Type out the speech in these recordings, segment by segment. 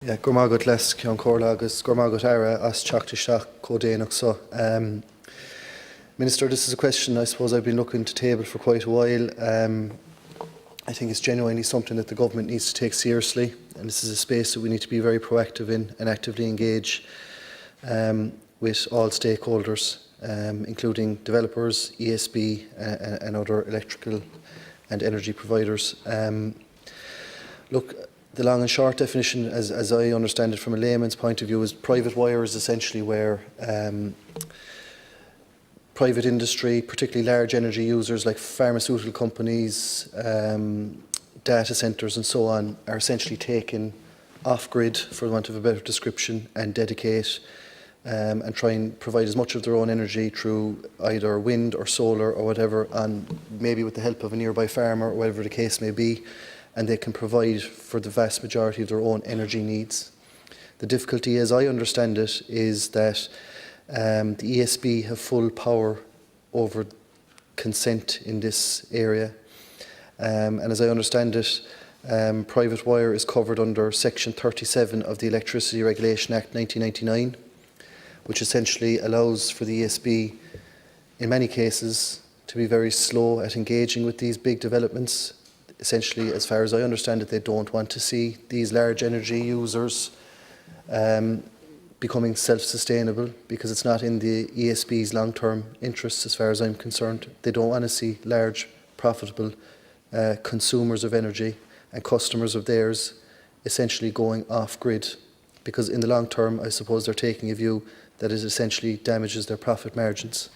Yeah, Gormagot les Cion Corlagus, Gormagot Ara as Chaktisha Codenok. So, Minister, this is a question I suppose I've been looking to table for quite a while. I think it's genuinely something that the government needs to take seriously, and this is a space that we need to be very proactive in and actively engage with all stakeholders, including developers, ESB and other electrical and energy providers. Look, the long and short definition, as I understand it from a layman's point of view, is private wire is essentially where private industry, particularly large energy users like pharmaceutical companies, data centres and so on, are essentially taken off-grid, for want of a better description, and dedicate and try and provide as much of their own energy through either wind or solar or whatever, and maybe with the help of a nearby farmer or whatever the case may be, and they can provide for the vast majority of their own energy needs. The difficulty, as I understand it, is that the ESB have full power over consent in this area. And as I understand it, private wire is covered under Section 37 of the Electricity Regulation Act 1999, which essentially allows for the ESB, in many cases, to be very slow at engaging with these big developments. Essentially, as far as I understand it, they don't want to see these large energy users becoming self-sustainable, because it's not in the ESB's long-term interests as far as I'm concerned. They don't want to see large, profitable consumers of energy and customers of theirs essentially going off-grid, because in the long term, I suppose they're taking a view that it essentially damages their profit margins.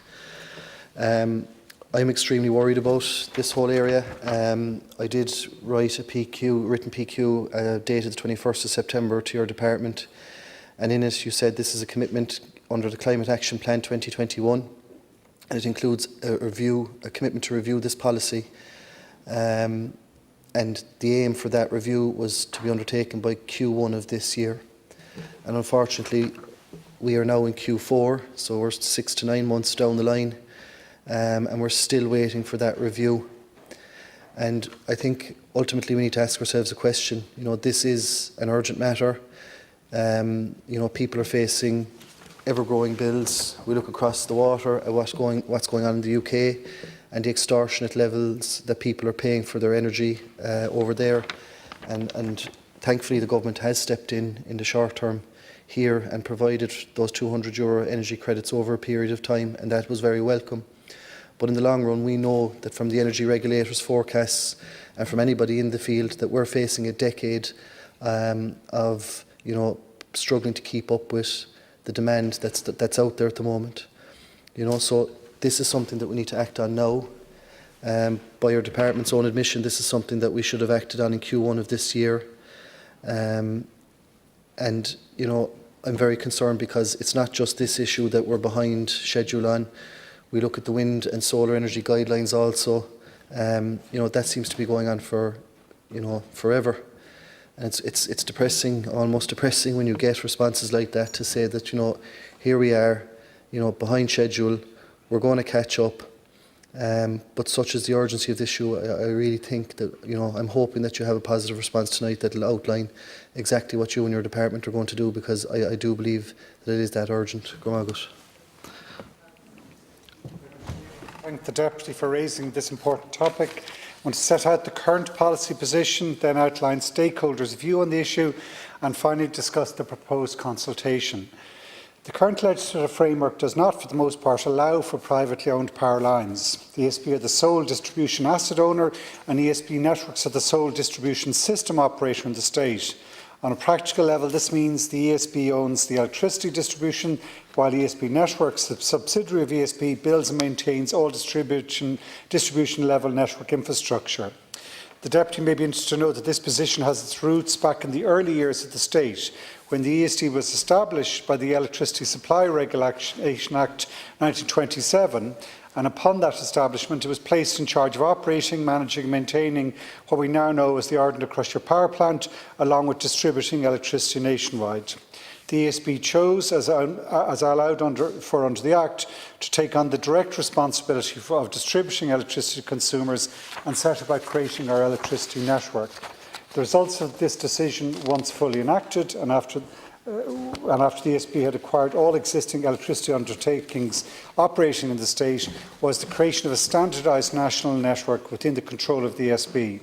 I'm extremely worried about this whole area. I did write a written PQ dated the 21st of September to your department, and in it you said this is a commitment under the Climate Action Plan 2021, and it includes a commitment to review this policy, and the aim for that review was to be undertaken by Q1 of this year. And unfortunately, we are now in Q4, so we're 6 to 9 months down the line, and we're still waiting for that review. And I think ultimately we need to ask ourselves a question. You know, this is an urgent matter. You know, people are facing ever-growing bills. We look across the water at what's going on in the UK and the extortionate levels that people are paying for their energy over there. And thankfully the government has stepped in the short term here and provided those €200 energy credits over a period of time, and that was very welcome. But in the long run, we know that from the energy regulators' forecasts and from anybody in the field that we're facing a decade of, you know, struggling to keep up with the demand that's out there at the moment. You know, so this is something that we need to act on now. By your department's own admission, this is something that we should have acted on in Q1 of this year. And, you know, I'm very concerned because it's not just this issue that we're behind schedule on. We look at the wind and solar energy guidelines also. You know, that seems to be going on for, you know, forever. And it's depressing, almost depressing, when you get responses like that to say that, you know, here we are, you know, behind schedule, we're going to catch up. But such is the urgency of the issue, I really think that, you know, I'm hoping that you have a positive response tonight that will outline exactly what you and your department are going to do, because I do believe that it is that urgent. Gormagut. Thank the Deputy for raising this important topic. I want to set out the current policy position, then outline stakeholders' view on the issue, and finally discuss the proposed consultation. The current legislative framework does not, for the most part, allow for privately owned power lines. The ESB are the sole distribution asset owner, and ESB networks are the sole distribution system operator in the state. On a practical level, this means the ESB owns the electricity distribution, while ESB Networks, the subsidiary of ESB, builds and maintains all distribution level network infrastructure. The Deputy may be interested to know that this position has its roots back in the early years of the state, when the ESD was established by the Electricity Supply Regulation Act 1927, and upon that establishment it was placed in charge of operating, managing and maintaining what we now know as the Ardent Crusher Power Plant, along with distributing electricity nationwide. The ESB chose, as allowed under the Act, to take on the direct responsibility of distributing electricity to consumers and set about creating our electricity network. The results of this decision, once fully enacted and after the ESB had acquired all existing electricity undertakings operating in the state, was the creation of a standardised national network within the control of the ESB.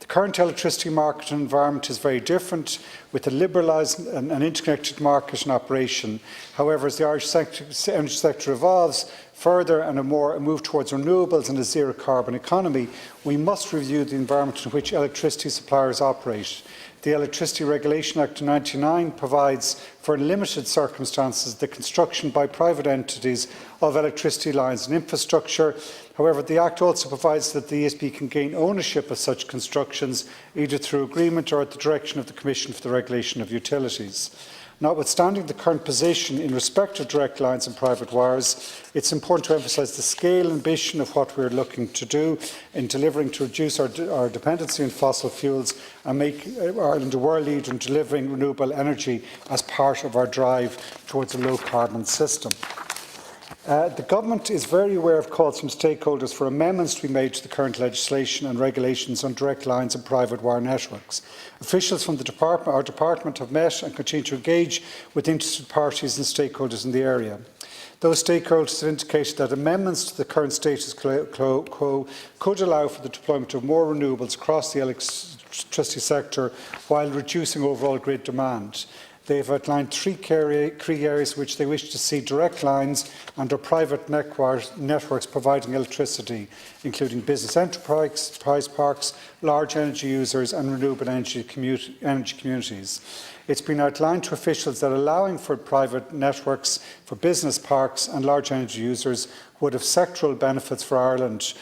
The current electricity market environment is very different, with a liberalised and interconnected market in operation. However, as the Irish energy sector evolves further and a move towards renewables and a zero-carbon economy, we must review the environment in which electricity suppliers operate. The Electricity Regulation Act of 1999 provides for, in limited circumstances, the construction by private entities of electricity lines and infrastructure. However, the Act also provides that the ESB can gain ownership of such constructions, either through agreement or at the direction of the Commission for the Regulation of Utilities. Notwithstanding the current position in respect of direct lines and private wires, it is important to emphasise the scale and ambition of what we are looking to do in delivering to reduce our dependency on fossil fuels and make Ireland a world leader in delivering renewable energy as part of our drive towards a low-carbon system. The Government is very aware of calls from stakeholders for amendments to be made to the current legislation and regulations on direct lines and private wire networks. Officials from our department have met and continue to engage with interested parties and stakeholders in the area. Those stakeholders have indicated that amendments to the current status quo could allow for the deployment of more renewables across the electricity sector while reducing overall grid demand. They have outlined three areas which they wish to see direct lines and/or private networks providing electricity, including business enterprise parks, large energy users and renewable energy communities. It's been outlined to officials that allowing for private networks for business parks and large energy users would have sectoral benefits for Ireland,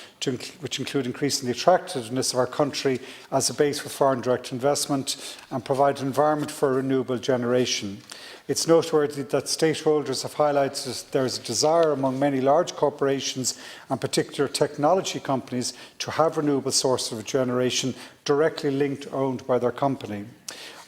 which include increasing the attractiveness of our country as a base for foreign direct investment and provide an environment for renewable generation. It's noteworthy that stakeholders have highlighted that there is a desire among many large corporations and particular technology companies to have renewable sources of generation directly linked or owned by their company.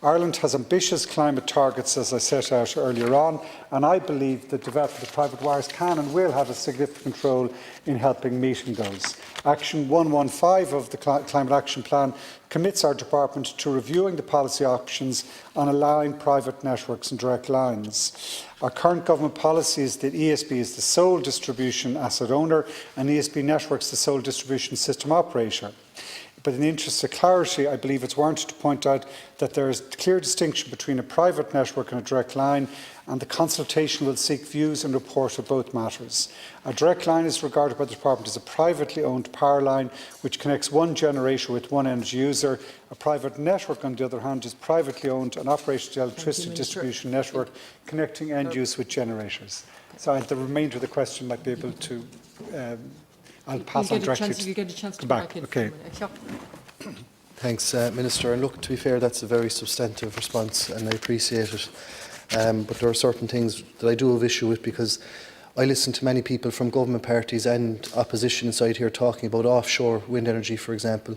Ireland has ambitious climate targets, as I set out earlier on, and I believe that development of private wires can and will have a significant role in helping meeting those. Action 115 of the Climate Action Plan commits our department to reviewing the policy options on allowing private networks and direct lines. Our current government policy is that ESB is the sole distribution asset owner and ESB Networks the sole distribution system operator. But in the interest of clarity, I believe it's warranted to point out that there is a clear distinction between a private network and a direct line, and the consultation will seek views and report of both matters. A direct line is regarded by the Department as a privately owned power line which connects one generator with one energy user. A private network, on the other hand, is privately owned and operates the electricity distribution network connecting end use with generators. So the remainder of the question might be able to I'll pass on directly. You get a chance to come back. Okay. Thanks, Minister. And look, to be fair, that's a very substantive response, and I appreciate it. But there are certain things that I do have issue with, because I listen to many people from government parties and opposition inside here talking about offshore wind energy, for example.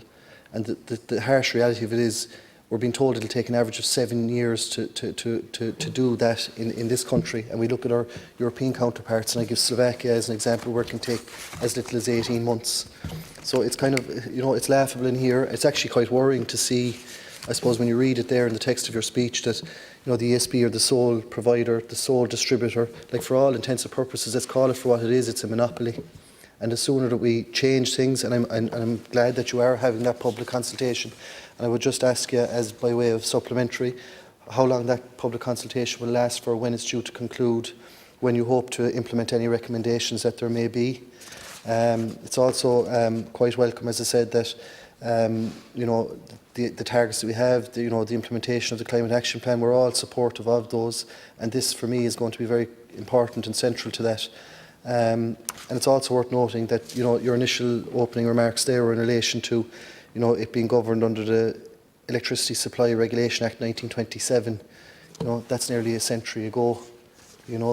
And the harsh reality of it is, we're being told it'll take an average of 7 years to do that in this country. And we look at our European counterparts, and I give Slovakia as an example, where it can take as little as 18 months. So it's kind of, it's laughable in here. It's actually quite worrying to see, I suppose, when you read it there in the text of your speech, that the ESB are the sole provider, the sole distributor. Like, for all intents and purposes, let's call it for what it is, it's a monopoly. And the sooner that we change things, and I'm glad that you are having that public consultation, and I would just ask you, as by way of supplementary, how long that public consultation will last for, when it's due to conclude, when you hope to implement any recommendations that there may be. It's also quite welcome, as I said, that the targets that we have, the implementation of the Climate Action Plan, we're all supportive of those, and this for me is going to be very important and central to that. And it's also worth noting that your initial opening remarks there were in relation to it being governed under the Electricity Supply Regulation Act 1927. That's nearly a century ago.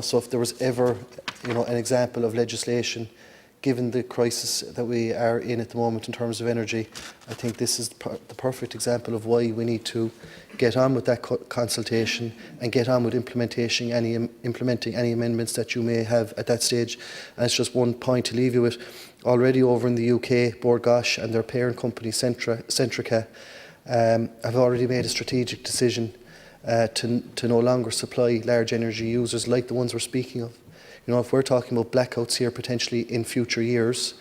So if there was ever an example of legislation, given the crisis that we are in at the moment in terms of energy, I think this is the perfect example of why we need to get on with that consultation and get on with implementing any amendments that you may have at that stage. And it's just one point to leave you with. Already over in the UK, Bord Gáis and their parent company Centrica I've already made a strategic decision to no longer supply large energy users like the ones we're speaking of. You know, if we're talking about blackouts here potentially in future years,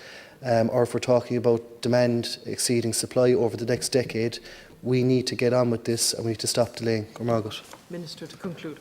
or if we're talking about demand exceeding supply over the next decade, we need to get on with this and we need to stop delaying. Minister, to conclude.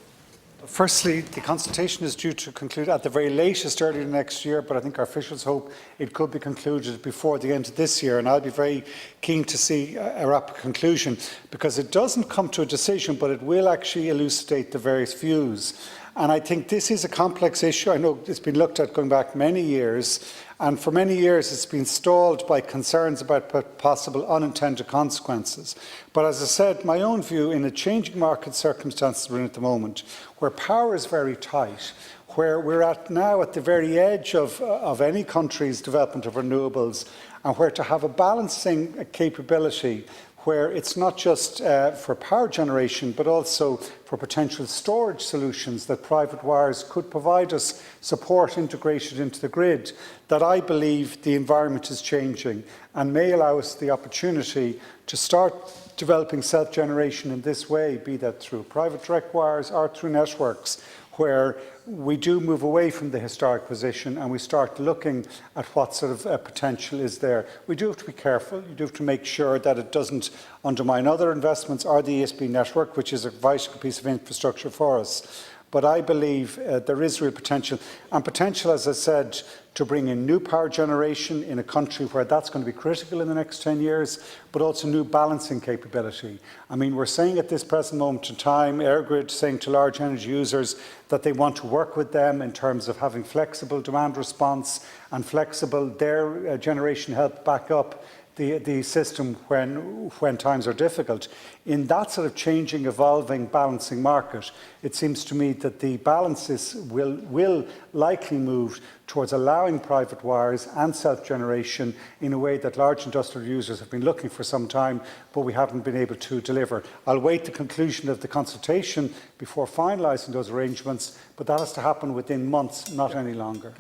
Firstly, the consultation is due to conclude at the very latest early next year, but I think our officials hope it could be concluded before the end of this year, and I'll be very keen to see a rapid conclusion, because it doesn't come to a decision, but it will actually elucidate the various views. And I think this is a complex issue. I know it's been looked at going back many years, and for many years it's been stalled by concerns about possible unintended consequences. But as I said, my own view, in the changing market circumstances we're in at the moment, where power is very tight, where we're now at the very edge of any country's development of renewables, and where to have a balancing capability where it's not just for power generation, but also for potential storage solutions that private wires could provide us support integrated into the grid, that I believe the environment is changing and may allow us the opportunity to start developing self-generation in this way, be that through private direct wires or through networks, where we do move away from the historic position and we start looking at what sort of potential is there. We do have to be careful. You do have to make sure that it doesn't undermine other investments or the ESB network, which is a vital piece of infrastructure for us. But I believe there is real potential, and potential, as I said, to bring in new power generation in a country where that's going to be critical in the next 10 years, but also new balancing capability. I mean, we're saying at this present moment in time, EirGrid saying to large energy users that they want to work with them in terms of having flexible demand response and flexible their generation help back up the system when times are difficult. In that sort of changing, evolving, balancing market, it seems to me that the balances will likely move towards allowing private wires and self-generation in a way that large industrial users have been looking for some time, but we haven't been able to deliver. I'll wait the conclusion of the consultation before finalising those arrangements, but that has to happen within months, not any longer.